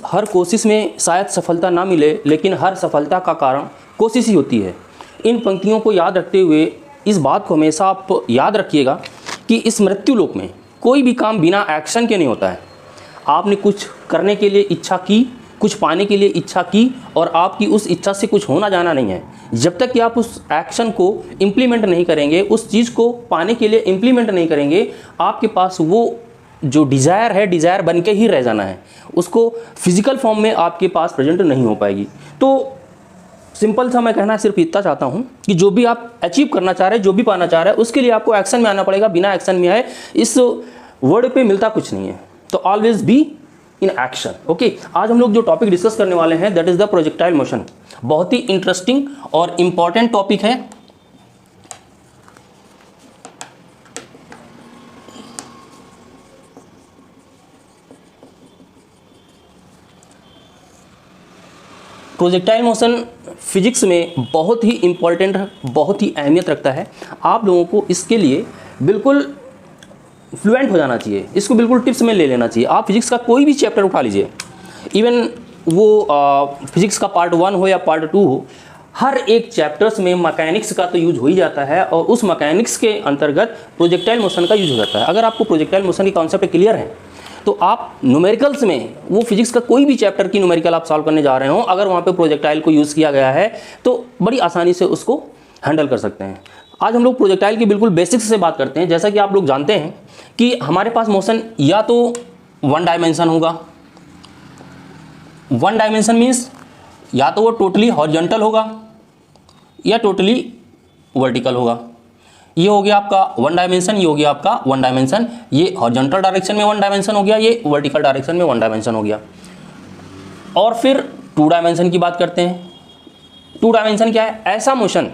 हर कोशिश में शायद सफलता ना मिले, लेकिन हर सफलता का कारण कोशिश ही होती है। इन पंक्तियों को याद रखते हुए इस बात को हमेशा आप याद रखिएगा कि इस मृत्यु लोक में कोई भी काम बिना एक्शन के नहीं होता है। आपने कुछ करने के लिए इच्छा की, कुछ पाने के लिए इच्छा की, और आपकी उस इच्छा से कुछ होना जाना नहीं है। जब तक कि आप उस एक्शन को इम्प्लीमेंट नहीं करेंगे, उस चीज़ को पाने के लिए इम्प्लीमेंट नहीं करेंगे, आपके पास वो जो डिज़ायर है, डिज़ायर बन के ही रह जाना है। उसको फिजिकल फॉर्म में आपके पास प्रेजेंट नहीं हो पाएगी। तो सिंपल सा मैं कहना सिर्फ इतना चाहता हूँ कि जो भी आप अचीव करना चाह रहे हैं, जो भी पाना चाह रहे हैं, उसके लिए आपको एक्शन में आना पड़ेगा। बिना एक्शन में आए इस वर्ड पे मिलता कुछ नहीं है। तो always be in action. Okay, आज हम लोग जो टॉपिक डिस्कस करने वाले हैं that is the projectile motion. बहुत ही इंटरेस्टिंग और इंपॉर्टेंट टॉपिक है। प्रोजेक्टाइल मोशन फिजिक्स में बहुत ही इंपॉर्टेंट, बहुत ही अहमियत रखता है। आप लोगों को इसके लिए बिल्कुल फ्लुएंट हो जाना चाहिए, इसको बिल्कुल टिप्स में ले लेना चाहिए। आप फिजिक्स का कोई भी चैप्टर उठा लीजिए, इवन वो फिजिक्स का पार्ट 1 हो या पार्ट 2 हो, हर एक चैप्टर्स में मैकेनिक्स का तो यूज हो ही जाता है, और उस मैकेनिक्स के अंतर्गत प्रोजेक्टाइल मोशन का यूज हो जाता है। अगर आपको प्रोजेक्टाइल मोशन की कॉन्सेप्ट क्लियर है तो आप न्यूमेरिकल्स में, वो फिजिक्स का कोई भी चैप्टर की न्यूमेरिकल आप सॉल्व करने जा रहे हो, अगर वहाँ पे प्रोजेक्टाइल को यूज़ किया गया है तो बड़ी आसानी से उसको हैंडल कर सकते हैं। आज हम लोग प्रोजेक्टाइल की बिल्कुल बेसिक्स से बात करते हैं। जैसा कि आप लोग जानते हैं कि हमारे पास मोशन या तो 1 डायमेंशन होगा। 1 डायमेंशन मीन्स या तो वो टोटली हॉरिजॉन्टल होगा या टोटली वर्टिकल होगा। ये हो गया आपका 1 डायमेंशन, ये हो गया आपका 1 डायमेंशन। ये हॉरिजॉन्टल डायरेक्शन में 1 डायमेंशन हो गया, ये वर्टिकल डायरेक्शन में 1 डायमेंशन हो गया। और फिर 2 डायमेंशन की बात करते हैं। 2 डायमेंशन क्या है? ऐसा मोशन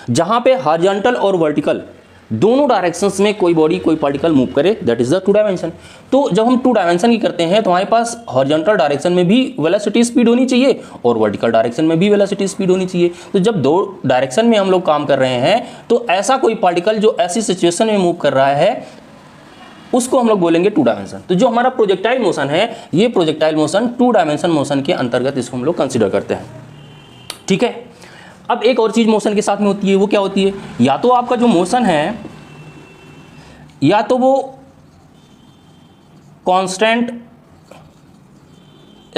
जहां पे हॉरिजॉन्टल और वर्टिकल दोनों डायरेक्शंस में कोई बॉडी, कोई पार्टिकल मूव करे, दैट इज द 2 डायमेंशन। तो जब हम 2 डायमेंशन की करते हैं तो हमारे पास हॉरिजॉन्टल डायरेक्शन में भी वेलोसिटी स्पीड होनी चाहिए और वर्टिकल डायरेक्शन में भी वेलोसिटी स्पीड होनी चाहिए। तो जब 2 डायरेक्शन में हम लोग काम कर रहे हैं तो ऐसा कोई पार्टिकल जो ऐसी सिचुएशन में मूव कर रहा है उसको हम लोग बोलेंगे 2 डायमेंशन। तो जो हमारा प्रोजेक्टाइल मोशन है, ये प्रोजेक्टाइल मोशन 2 डायमेंशन मोशन के अंतर्गत इसको हम लोग कंसिडर करते हैं। ठीक है, अब एक और चीज मोशन के साथ में होती है, वो क्या होती है? या तो आपका जो मोशन है या तो वो कांस्टेंट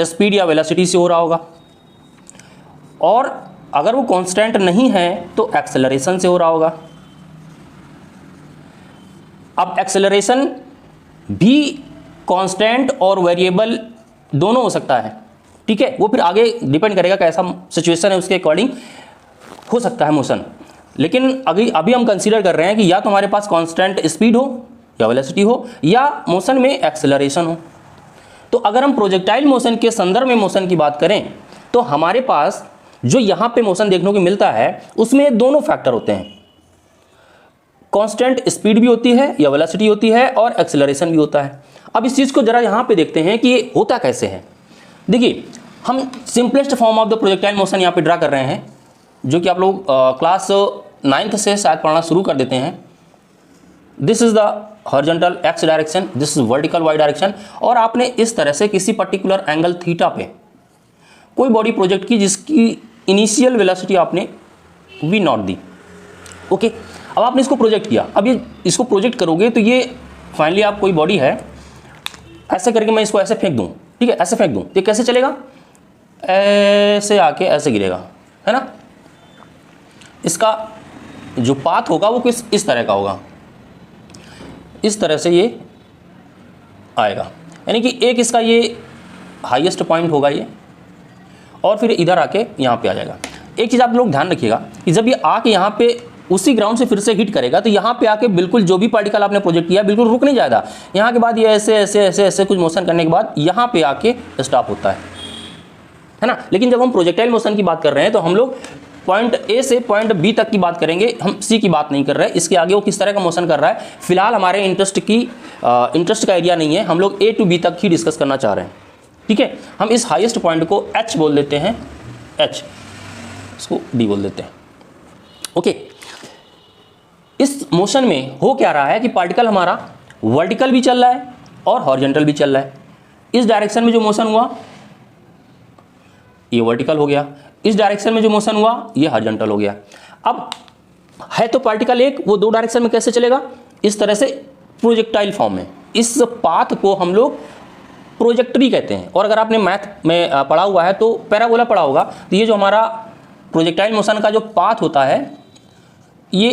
स्पीड या वेलोसिटी से हो रहा होगा, और अगर वो कांस्टेंट नहीं है तो एक्सेलरेशन से हो रहा होगा। अब एक्सेलरेशन भी कांस्टेंट और वेरिएबल दोनों हो सकता है। ठीक है, वो फिर आगे डिपेंड करेगा कैसा सिचुएशन है, उसके अकॉर्डिंग हो सकता है मोशन। लेकिन अभी हम कंसीडर कर रहे हैं कि या तो हमारे पास कांस्टेंट स्पीड हो या वेलोसिटी हो, या मोशन में एक्सेलरेशन हो। तो अगर हम प्रोजेक्टाइल मोशन के संदर्भ में मोशन की बात करें तो हमारे पास जो यहाँ पे मोशन देखने को मिलता है उसमें दोनों फैक्टर होते हैं। कांस्टेंट स्पीड भी होती है या वेलोसिटी होती है, और एक्सेलरेशन भी होता है। अब इस चीज़ को जरा यहाँ पे देखते हैं कि ये होता कैसे है। देखिए, हम simplest form of the projectile motion यहाँ पे ड्रा कर रहे हैं, जो कि आप लोग क्लास 9th से शायद पढ़ना शुरू कर देते हैं। This is the horizontal X direction, this is vertical Y direction, और आपने इस तरह से किसी पर्टिकुलर एंगल थीटा पे कोई बॉडी प्रोजेक्ट की जिसकी इनिशियल वेलोसिटी आपने v0 दी। ओके, अब आपने इसको प्रोजेक्ट किया। अब ये इसको प्रोजेक्ट करोगे तो ये फाइनली आप कोई बॉडी है, ऐसे करके मैं इसको ऐसे फेंक दूँ, ठीक है, ऐसे फेंक दूँ, ये कैसे चलेगा? ऐसे आके ऐसे गिरेगा, है ना। इसका जो पाथ होगा वो किस इस तरह का होगा, इस तरह से ये आएगा, यानी कि एक इसका ये हाईएस्ट पॉइंट होगा ये, और फिर इधर आके यहाँ पे आ जाएगा। एक चीज़ आप लोग ध्यान रखिएगा कि जब ये आके यहाँ पे उसी ग्राउंड से फिर से हिट करेगा तो यहाँ पे आके बिल्कुल जो भी पार्टिकल आपने प्रोजेक्ट किया बिल्कुल रुक नहीं जाएगा। यहाँ के बाद ये ऐसे ऐसे ऐसे ऐसे कुछ मोशन करने के बाद यहाँ पे आके स्टॉप होता है ना। लेकिन जब हम प्रोजेक्टाइल मोशन की बात कर रहे हैं तो हम लोग पॉइंट ए से पॉइंट बी तक की बात करेंगे, हम सी की बात नहीं कर रहे हैं। इसके आगे वो किस तरह का मोशन कर रहा है फिलहाल हमारे इंटरेस्ट का एरिया नहीं है, हम लोग ए टू बी तक ही डिस्कस करना चाह रहे हैं। ठीक है, हम इस हाईएस्ट पॉइंट को एच बोल देते हैं, एच, इसको डी बोल देते हैं। ओके, इस मोशन में हो क्या रहा है कि पार्टिकल हमारा वर्टिकल भी चल रहा है और हॉरिजॉन्टल भी चल रहा है। इस डायरेक्शन में जो मोशन हुआ ये वर्टिकल हो गया, इस डायरेक्शन में जो मोशन हुआ ये हॉरिजॉन्टल हो गया। अब है तो पार्टिकल एक, वो दो डायरेक्शन में कैसे चलेगा, इस तरह से प्रोजेक्टाइल फॉर्म में। इस पाथ को हम लोग प्रोजेक्टरी कहते हैं। और अगर आपने मैथ में पढ़ा हुआ है तो पैराबोला पढ़ा होगा, तो ये जो हमारा प्रोजेक्टाइल मोशन का जो पाथ होता है ये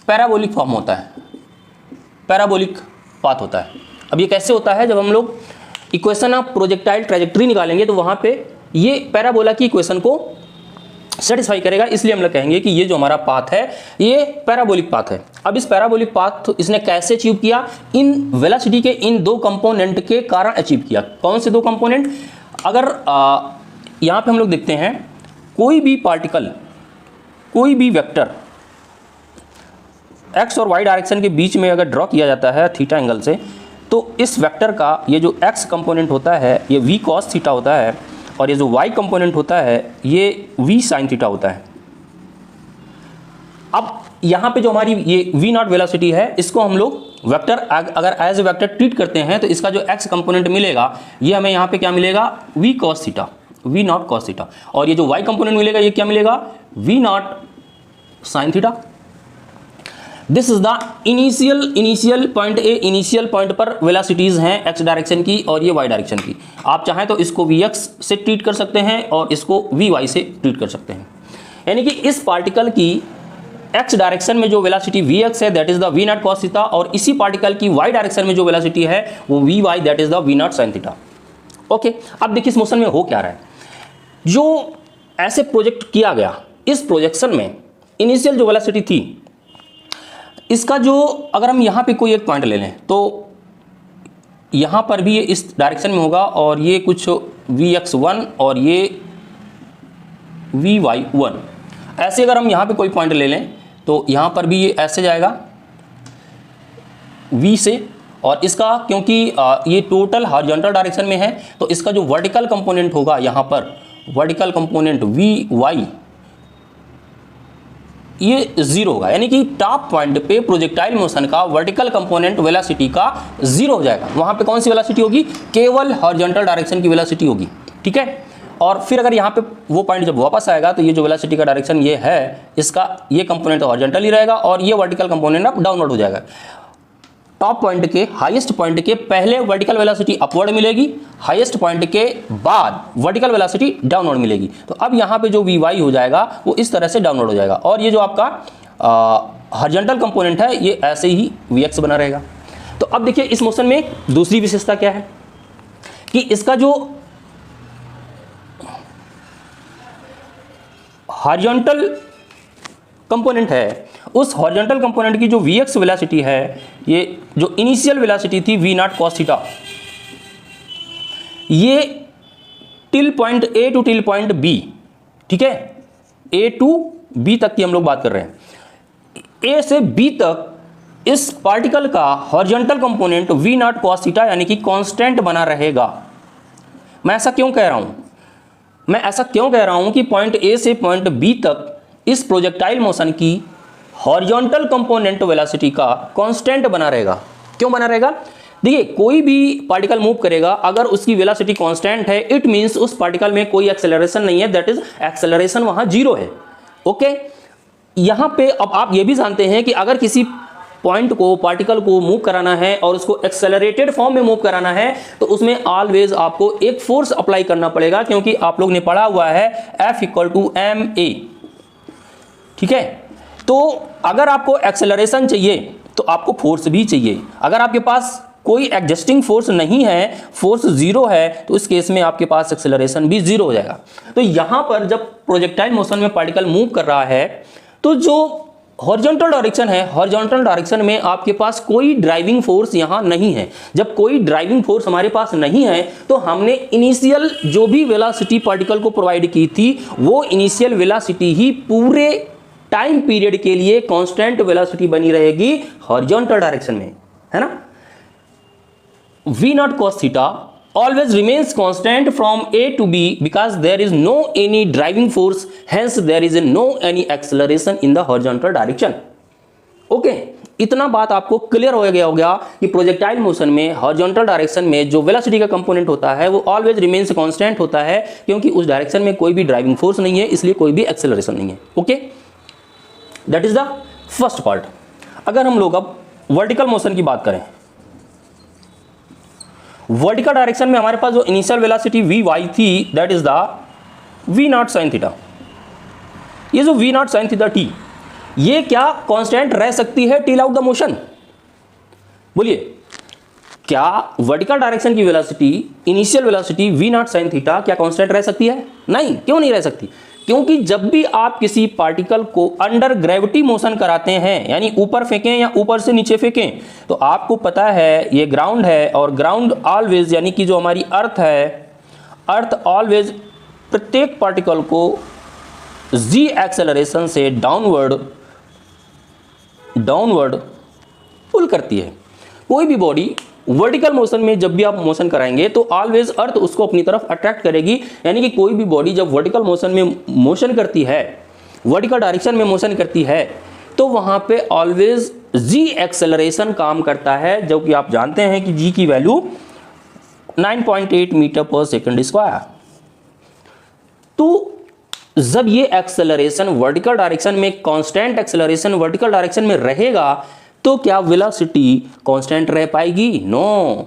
पैराबोलिक फॉर्म होता है, पैराबोलिक पाथ होता है। अब ये कैसे होता है, जब हम लोग इक्वेशन ऑफ प्रोजेक्टाइल ट्रैजेक्टरी निकालेंगे तो वहाँ पे ये पैराबोला की इक्वेशन को सेटिस्फाई करेगा, इसलिए हम लोग कहेंगे कि ये जो हमारा पाथ है ये पैराबोलिक पाथ है। अब इस पैराबोलिक पाथ इसने कैसे अचीव किया, इन वेलोसिटी के इन दो कंपोनेंट के कारण अचीव किया। कौन से दो कंपोनेंट, अगर यहाँ पे हम लोग देखते हैं कोई भी पार्टिकल, कोई भी वेक्टर एक्स और वाई डायरेक्शन के बीच में अगर ड्रॉ किया जाता है थीटा एंगल से, तो इस वेक्टर का ये जो एक्स कंपोनेंट होता है ये वी कॉस थीटा होता है, और ये जो y कंपोनेंट होता है ये v साइन थीटा होता है। अब यहाँ पे जो हमारी ये v नॉट वेलोसिटी है, इसको हम लोग वेक्टर अगर एज ए वेक्टर ट्रीट करते हैं तो इसका जो x कंपोनेंट मिलेगा ये हमें यहाँ पे क्या मिलेगा, v cos theta, v not cos theta, और ये जो y कंपोनेंट मिलेगा ये क्या मिलेगा, v not sine theta. This is the initial point A, initial point पर वेलोसिटीज हैं एक्स डायरेक्शन की और ये वाई डायरेक्शन की। आप चाहें तो इसको वी एक्स से ट्रीट कर सकते हैं और इसको वी वाई से ट्रीट कर सकते हैं। यानी कि इस पार्टिकल की एक्स डायरेक्शन में जो वेलोसिटी वी एक्स है that is the V naught cos theta, और इसी पार्टिकल की वाई डायरेक्शन में जो वेलोसिटी है वो V Y that is the V naught sine theta. Okay, अब देखिए इस मोशन में हो क्या रहा है, जो ऐसे प्रोजेक्ट किया गया, इस प्रोजेक्शन में इनिशियल जो वेलोसिटी थी इसका जो, अगर हम यहाँ पे कोई एक पॉइंट ले लें तो यहाँ पर भी ये इस डायरेक्शन में होगा और ये कुछ Vx1 और ये Vy1, ऐसे अगर हम यहाँ पे कोई पॉइंट ले लें तो यहाँ पर भी ये ऐसे जाएगा V से, और इसका क्योंकि ये टोटल हॉरिजॉन्टल डायरेक्शन में है तो इसका जो वर्टिकल कंपोनेंट होगा यहाँ पर, वर्टिकल कंपोनेंट Vy ये 0 होगा। यानी कि टॉप पॉइंट पे प्रोजेक्टाइल मोशन का वर्टिकल कंपोनेंट वेलोसिटी का 0 हो जाएगा। वहां पे कौन सी वेलोसिटी होगी, केवल हॉरिजॉन्टल डायरेक्शन की वेलोसिटी होगी, ठीक है। और फिर अगर यहाँ पे वो पॉइंट जब वापस आएगा तो ये जो वेलोसिटी का डायरेक्शन ये है, इसका ये कंपोनेंट हॉरिजॉन्टल ही रहेगा और ये वर्टिकल कंपोनेंट अब डाउनवर्ड हो जाएगा। टॉप पॉइंट के, हाईएस्ट पॉइंट के पहले वर्टिकल वेलोसिटी अपवर्ड मिलेगी, हाईएस्ट पॉइंट के बाद वर्टिकल वेलोसिटी डाउनवर्ड मिलेगी। तो अब यहाँ पे जो Vy हो जाएगा वो इस तरह से डाउनवर्ड हो जाएगा, और ये जो आपका हॉरिजॉन्टल कंपोनेंट है ये ऐसे ही Vx बना रहेगा। तो अब देखिए इस मोशन में दूसरी विशेषता क्या है कि इसका जो हॉरिजॉन्टल कंपोनेंट है, उस हॉरिजॉन्टल कंपोनेंट की जो Vx वेलोसिटी है, ये जो इनिशियल वेलोसिटी थी V नॉट कॉस थीटा, ये till point A to till point B, ठीक है, A टू B तक की हम लोग बात कर रहे हैं। A से B तक इस पार्टिकल का horizontal component V naught cos theta यानी कि कांस्टेंट बना रहेगा। मैं ऐसा क्यों कह रहा हूं, मैं ऐसा क्यों कह रहा हूं कि पॉइंट A से पॉइंट B तक इस प्रोजेक्टाइल मोशन की हॉरिजॉन्टल कंपोनेंट वेलोसिटी का कांस्टेंट बना रहेगा। क्यों बना रहेगा, देखिए कोई भी पार्टिकल मूव करेगा अगर उसकी वेलोसिटी कांस्टेंट है, इट मींस उस पार्टिकल में कोई एक्सेलरेशन नहीं है, दैट इज एक्सेलरेशन वहां 0 है। ओके, यहां पे अब आप ये भी जानते हैं कि अगर किसी पॉइंट को, पार्टिकल को मूव कराना है और उसको एक्सेलरेटेड फॉर्म में मूव कराना है तो उसमें ऑलवेज आपको एक फोर्स अप्लाई करना पड़ेगा, क्योंकि आप लोग ने पढ़ा हुआ है F = ma, ठीक है। तो अगर आपको एक्सेलरेशन चाहिए तो आपको फोर्स भी चाहिए। अगर आपके पास कोई एडजस्टिंग फोर्स नहीं है, फोर्स 0 है, तो इस केस में आपके पास एक्सेलरेशन भी 0 हो जाएगा। तो यहां पर जब प्रोजेक्टाइल मोशन में पार्टिकल मूव कर रहा है तो जो हॉरिजॉन्टल डायरेक्शन है, हॉरिजॉन्टल डायरेक्शन में आपके पास कोई ड्राइविंग फोर्स यहां नहीं है। जब कोई ड्राइविंग फोर्स हमारे पास नहीं है तो हमने इनिशियल जो भी वेलोसिटी पार्टिकल को प्रोवाइड की थी वो इनिशियल वेलोसिटी ही पूरे टाइम पीरियड के लिए कांस्टेंट वेलोसिटी बनी रहेगी हॉरिजॉन्टल डायरेक्शन में, है ना। V not cos theta always remains constant from A to B because there is no any driving force, hence there is no any acceleration in the horizontal direction. Okay, इतना बात आपको clear हो गया कि projectile motion में horizontal direction में जो velocity का कंपोनेंट होता है वो ऑलवेज रिमेन्स कांस्टेंट होता है, क्योंकि उस डायरेक्शन में कोई भी ड्राइविंग फोर्स नहीं है, इसलिए कोई भी एक्सेलरेशन नहीं है। Okay, that is the first part. अगर हम लोग अब वर्टिकल मोशन की बात करें, वर्टिकल डायरेक्शन में हमारे पास जो इनिशियल वेलोसिटी Vy थी that is the V0 sin theta. ये जो V0 sin थीटा t, ये क्या कांस्टेंट रह सकती है टिल आउट द मोशन? बोलिए, क्या वर्टिकल डायरेक्शन की velocity, initial velocity V0 sin theta क्या कांस्टेंट रह सकती है? नहीं। क्यों नहीं रह सकती? क्योंकि जब भी आप किसी पार्टिकल को अंडर ग्रेविटी मोशन कराते हैं, यानी ऊपर फेंकें या ऊपर से नीचे फेंकें, तो आपको पता है ये ग्राउंड है, और ग्राउंड ऑलवेज, यानी कि जो हमारी अर्थ है, अर्थ ऑलवेज प्रत्येक पार्टिकल को जी एक्सेलरेशन से डाउनवर्ड पुल करती है। कोई भी बॉडी वर्टिकल मोशन में जब भी आप मोशन कराएंगे तो ऑलवेज अर्थ उसको अपनी तरफ अट्रैक्ट करेगी, यानी कि कोई भी बॉडी जब वर्टिकल मोशन में मोशन करती है, वर्टिकल डायरेक्शन में मोशन करती है, तो वहां पे ऑलवेज जी एक्सेलरेशन काम करता है, जो कि आप जानते हैं कि जी की वैल्यू 9.8 मीटर पर सेकंड स्क्वायर। तो जब ये एक्सेलरेशन वर्टिकल डायरेक्शन में, कांस्टेंट एक्सेलरेशन वर्टिकल डायरेक्शन में रहेगा, तो क्या वेलोसिटी कांस्टेंट रह पाएगी? नो।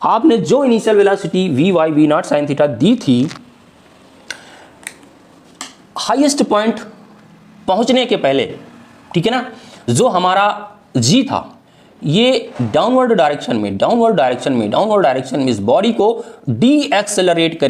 आपने जो initial velocity V0 sin theta दी थी, हाईएस्ट पॉइंट पहुंचने के पहले, ठीक है ना, जो हमारा G था, ये डाउनवर्ड डायरेक्शन में इस बॉडी को डी एक्सेलरेट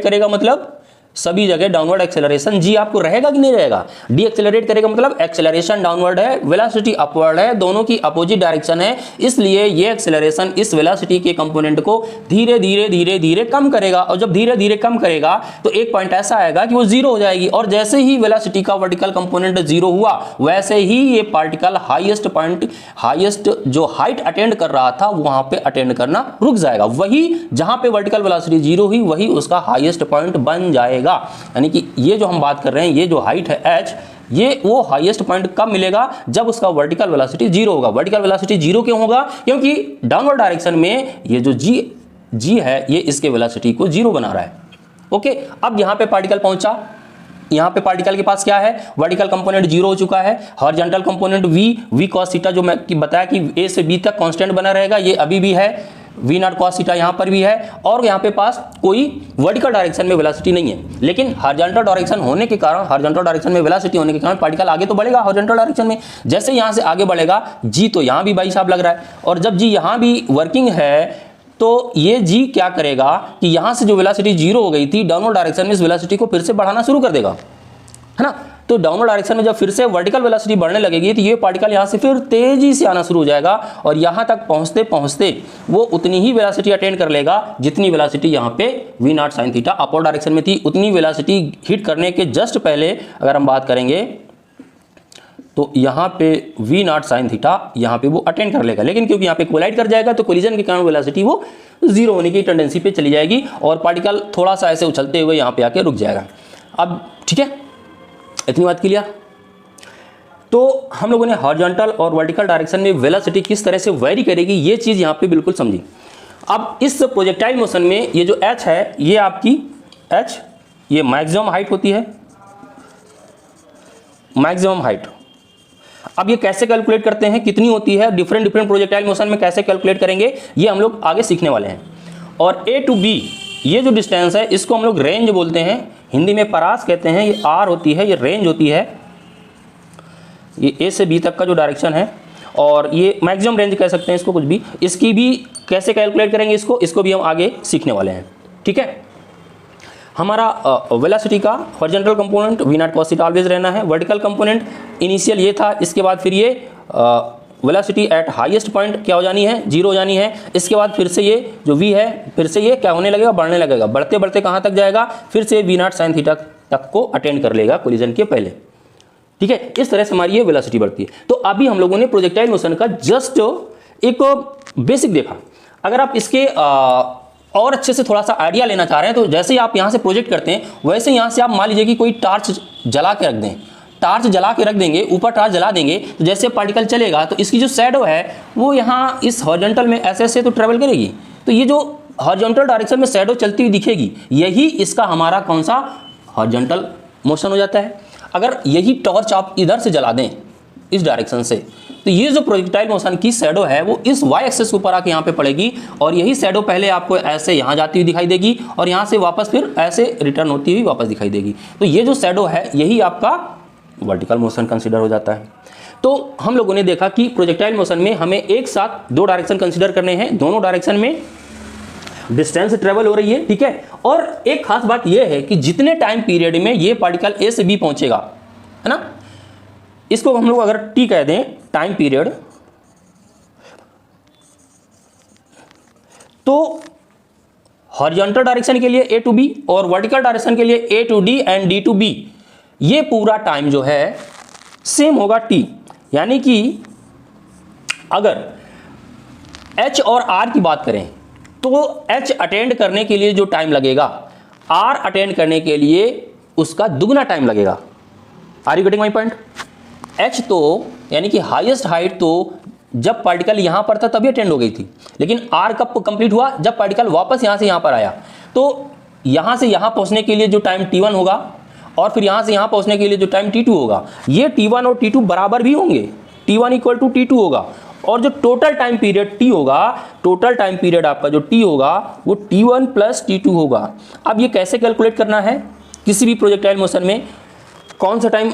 करेगा, मतलब सभी जगह डाउनवर्ड एक्सेलरेशन। जी आपको रहेगा कि नहीं रहेगा? डी एक्सेलरेट करेगा मतलब एक्सेलरेशन डाउनवर्ड है, वेलोसिटी अपवर्ड है, दोनों की अपोजिट डायरेक्शन है, इसलिए ये एक्सेलरेशन इस वेलोसिटी के कंपोनेंट को धीरे धीरे कम करेगा, और जब धीरे धीरे कम करेगा तो एक पॉइंट ऐसा आएगा कि वो जीरो हो जाएगी, और जैसे ही वेलोसिटी का वर्टिकल कंपोनेंट जीरो हुआ, वैसे ही ये पार्टिकल हाईएस्ट जो हाइट अटेंड कर रहा था वहां पे अटेंड करना रुक जाएगा। वही जहां पे वर्टिकल वेलोसिटी जीरो हुई, वही उसका हाईएस्ट पॉइंट बन जाएगा। यानी कि ये जो हम बात कर रहे हैं, ये जो हाइट है h, ये वो हाईएस्ट पॉइंट कब मिलेगा? जब उसका वर्टिकल वेलोसिटी जीरो होगा। वर्टिकल वेलोसिटी जीरो क्यों होगा? क्योंकि डाउनवर्ड डायरेक्शन में ये जो g है, ये इसके वेलोसिटी को जीरो बना रहा है। ओके, अब यहां पे पार्टिकल पहुंचा, यहां पे पार्टिकल के पास क्या है? वर्टिकल कंपोनेंट जीरो हो चुका है, horizontal component v cos theta जो मैं बताया कि a से b तक कांस्टेंट बना रहेगा, ये अभी भी है, V0 cos थीटा यहाँ पर भी है, और यहाँ पे पास कोई वर्टिकल डायरेक्शन में वेलोसिटी नहीं है, लेकिन हॉरिजॉन्टल डायरेक्शन होने के कारण, हॉरिजॉन्टल डायरेक्शन में वेलोसिटी होने के कारण पार्टिकल आगे तो बढ़ेगा हॉरिजॉन्टल डायरेक्शन में। जैसे यहाँ से आगे बढ़ेगा, जी तो यहाँ भी भाई साहब लग रहा है, और जब जी यहाँ भी वर्किंग है, तो ये जी क्या करेगा कि यहाँ से जो वेलोसिटी जीरो हो गई थी डाउनवर्ड डायरेक्शन में, इस वेलोसिटी को फिर से बढ़ाना शुरू कर देगा, है ना। तो डाउनवर्ड डायरेक्शन में जब फिर से वर्टिकल वेलोसिटी बढ़ने लगेगी, तो ये पार्टिकल यहाँ से फिर तेजी से आना शुरू हो जाएगा, और यहाँ तक पहुँचते पहुँचते वो उतनी ही वेलोसिटी अटेंड कर लेगा जितनी वेलोसिटी यहाँ पे V0 sin theta upward direction में थी। उतनी वेलोसिटी हिट करने के जस्ट पहले अगर हम बात करेंगे, तो यहाँ पे V0 sin थीटा यहाँ पे वो अटेंड कर लेगा, लेकिन क्योंकि यहाँ पे कोलाइड कर जाएगा, तो कोलिजन के कारण वेलोसिटी वो जीरो होने की टेंडेंसी पे चली जाएगी, और पार्टिकल थोड़ा सा ऐसे उछलते हुए यहाँ पे आके रुक जाएगा। अब ठीक है, इतनी बात क्लियर? तो हम लोगों ने हॉरिजॉन्टल और वर्टिकल डायरेक्शन में वेलोसिटी किस तरह से वेरी करेगी, ये चीज़ यहाँ पे बिल्कुल समझी। अब इस प्रोजेक्टाइल मोशन में ये जो h है, ये आपकी h, ये मैक्सिमम हाइट होती है, मैक्सिमम हाइट। अब ये कैसे कैलकुलेट करते हैं, कितनी होती है, डिफरेंट प्रोजेक्टाइल मोशन में कैसे कैलकुलेट करेंगे, ये हम लोग आगे सीखने वाले हैं। और A to B ये जो डिस्टेंस है, इसको हम लोग रेंज बोलते हैं, हिंदी में परास कहते हैं, ये R होती है, ये रेंज होती है, ये A से B तक का जो डायरेक्शन है, और ये मैक्सिमम रेंज कह सकते हैं इसको, कुछ भी। इसकी भी कैसे कैलकुलेट करेंगे इसको भी हम आगे सीखने वाले हैं, ठीक है। हमारा वेलोसिटी का horizontal component V0 cos theta always रहना है, वर्टिकल कंपोनेंट इनिशियल ये था, इसके बाद फिर ये वेलोसिटी एट हाईएस्ट पॉइंट क्या हो जानी है, जीरो हो जानी है। इसके बाद फिर से ये जो v है, फिर से ये क्या होने लगेगा, बढ़ने लगेगा, बढ़ते बढ़ते कहाँ तक जाएगा, फिर से V0 sin थीटा तक को अटेंड कर लेगा कोलिजन के पहले, ठीक है। इस तरह से हमारी ये वेलोसिटी बढ़ती है। तो अभी हम लोगों ने प्रोजेक्टाइल मोशन का जस्ट एक बेसिक देखा। अगर आप इसके और अच्छे से थोड़ा सा आइडिया लेना चाह रहे हैं, तो जैसे ही आप यहाँ से प्रोजेक्ट करते हैं, वैसे यहाँ से आप मान लीजिए कि कोई टार्च जला के रख दें, टार्च जला के रख देंगे, ऊपर टार्च जला देंगे, तो जैसे पार्टिकल चलेगा तो इसकी जो शैडो है वो यहाँ इस हॉरिजॉन्टल में ऐसे ऐसे तो ट्रेवल करेगी, तो ये जो हॉरिजॉन्टल डायरेक्शन में शैडो चलती हुई दिखेगी, यही इसका हमारा कौन सा हॉरिजॉन्टल मोशन हो जाता है। अगर यही टॉर्च आप इधर से जला दें इस डायरेक्शन से, तो ये जो प्रोजेक्टाइल मोशन की शैडो है वो इस वाई एक्सिस के ऊपर आके यहाँ पे पड़ेगी, और यही शैडो पहले आपको ऐसे यहाँ जाती हुई दिखाई देगी और यहाँ से वापस फिर ऐसे रिटर्न होती हुई वापस दिखाई देगी। तो ये जो शैडो है यही आपका वर्टिकल मोशन कंसीडर हो जाता है। तो हम लोगों ने देखा कि प्रोजेक्टाइल मोशन में हमें एक साथ दो डायरेक्शन कंसीडर करने हैं, दोनों डायरेक्शन में डिस्टेंस ट्रेवल हो रही है, ठीक है। और एक खास बात यह है कि जितने टाइम पीरियड में ये पार्टिकल ए से बी पहुंचेगा, है ना, इसको हम लोग अगर टी कह दें टाइम पीरियड, तो हॉरिजॉन्टल डायरेक्शन के लिए ए टू बी और वर्टिकल डायरेक्शन के लिए A to D and D to B, ये पूरा टाइम जो है सेम होगा टी। यानी कि अगर एच और आर की बात करें तो एच अटेंड करने के लिए जो टाइम लगेगा, आर अटेंड करने के लिए उसका दुगना टाइम लगेगा। Are you getting my point? एच तो यानी कि हाईएस्ट हाइट तो जब पार्टिकल यहां पर था तभी अटेंड हो गई थी, लेकिन आर कब कंप्लीट हुआ? जब पार्टिकल वापस यहां से यहां पर आया। तो यहां से यहां पहुंचने के लिए जो टाइम T1 होगा और फिर यहां से यहां पहुंचने के लिए जो टाइम T2 होगा, ये T1 और T2 बराबर भी होंगे, T1 इक्वल टू T2 होगा। और जो टोटल टाइम पीरियड T होगा, टोटल टाइम पीरियड आपका जो T होगा वो T1 प्लस T2 होगा। अब ये कैसे कैलकुलेट करना है? किसी भी प्रोजेक्टाइल मोशन में कौन सा टाइम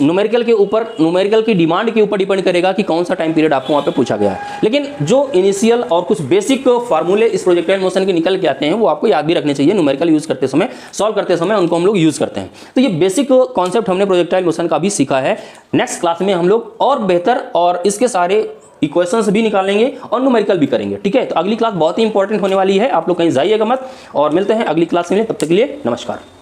न्यूमेरिकल के ऊपर, न्यूमेरिकल की डिमांड के ऊपर डिपेंड करेगा कि कौन सा टाइम पीरियड आपको वहाँ पे पूछा गया है। लेकिन जो इनिशियल और कुछ बेसिक फार्मूले इस प्रोजेक्टाइल मोशन के निकल के आते हैं वो आपको याद भी रखने चाहिए। न्यूमेरिकल यूज करते समय, सॉल्व करते समय उनको हम लोग यूज करते हैं। तो ये बेसिक कॉन्सेप्ट हमने प्रोजेक्टाइल मोशन का भी सीखा है। नेक्स्ट क्लास में हम लोग और बेहतर और इसके सारे इक्वेशंस भी निकालेंगे और न्यूमेरिकल भी करेंगे, ठीक है। तो अगली क्लास बहुत ही इंपॉर्टेंट होने वाली है, आप लोग कहीं जाइएगा मत, और मिलते हैं अगली क्लास में। तब तक के लिए नमस्कार।